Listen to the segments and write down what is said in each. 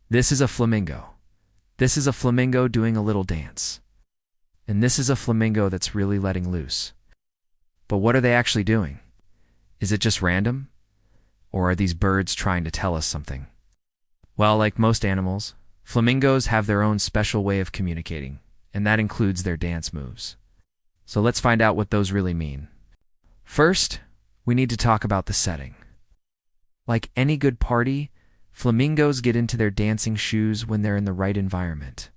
This is a flamingo. This is a flamingo doing a little dance. And this is a flamingo that's really letting loose. But what are they actually doing? Is it just random? Or are these birds trying to tell us something? Well, like most animals, flamingos have their own special way of communicating, and that includes their dance moves. So let's find out what those really mean. First, we need to talk about the setting. Like any good party, flamingos get into their dancing shoes when they're in the right environment.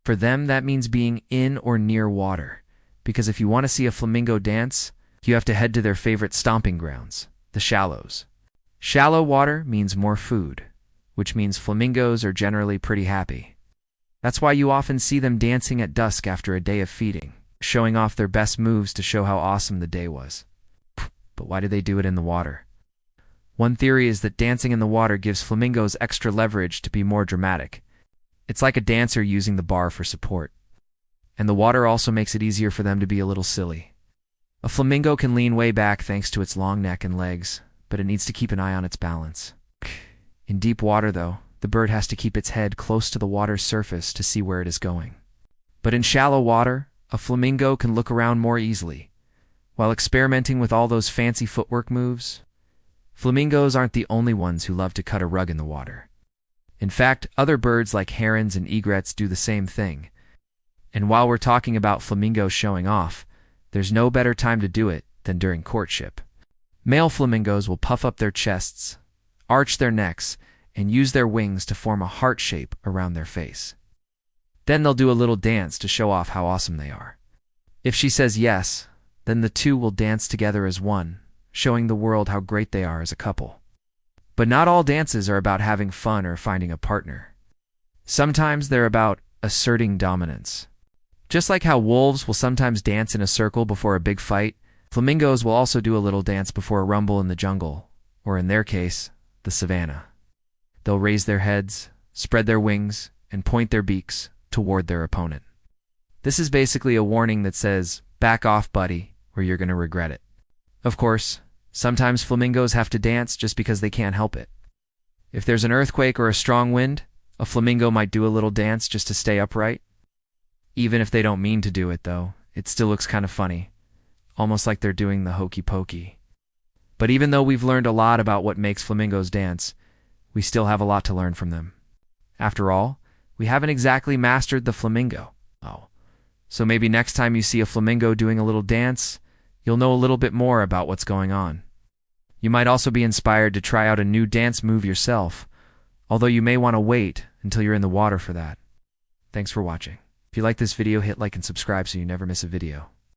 For them, that means being in or near water, because if you want to see a flamingo dance, you have to head to their favorite stomping grounds, the shallows. Shallow water means more food, which means flamingos are generally pretty happy. That's why you often see them dancing at dusk after a day of feeding, showing off their best moves to show how awesome the day was. But why do they do it in the water? One theory is that dancing in the water gives flamingos extra leverage to be more dramatic. It's like a dancer using the bar for support. And the water also makes it easier for them to be a little silly. A flamingo can lean way back thanks to its long neck and legs, but it needs to keep an eye on its balance. In deep water, though, the bird has to keep its head close to the water's surface to see where it is going. But in shallow water, a flamingo can look around more easily. While experimenting with all those fancy footwork moves, flamingos aren't the only ones who love to cut a rug in the water. In fact, other birds like herons and egrets do the same thing. And while we're talking about flamingos showing off, there's no better time to do it than during courtship. Male flamingos will puff up their chests, arch their necks, and use their wings to form a heart shape around their face. Then they'll do a little dance to show off how awesome they are. If she says yes, then the two will dance together as one, showing the world how great they are as a couple. But not all dances are about having fun or finding a partner. Sometimes they're about asserting dominance. Just like how wolves will sometimes dance in a circle before a big fight, flamingos will also do a little dance before a rumble in the jungle, or in their case, the savannah. They'll raise their heads, spread their wings, and point their beaks toward their opponent. This is basically a warning that says, "Back off, buddy, or you're going to regret it." Of course, sometimes flamingos have to dance just because they can't help it. If there's an earthquake or a strong wind, a flamingo might do a little dance just to stay upright. Even if they don't mean to do it, though, it still looks kind of funny, almost like they're doing the hokey pokey. But even though we've learned a lot about what makes flamingos dance, we still have a lot to learn from them. After all, we haven't exactly mastered the flamingo. So maybe next time you see a flamingo doing a little dance, you'll know a little bit more about what's going on. You might also be inspired to try out a new dance move yourself, although you may want to wait until you're in the water for that. Thanks for watching. If you like this video, hit like and subscribe so you never miss a video.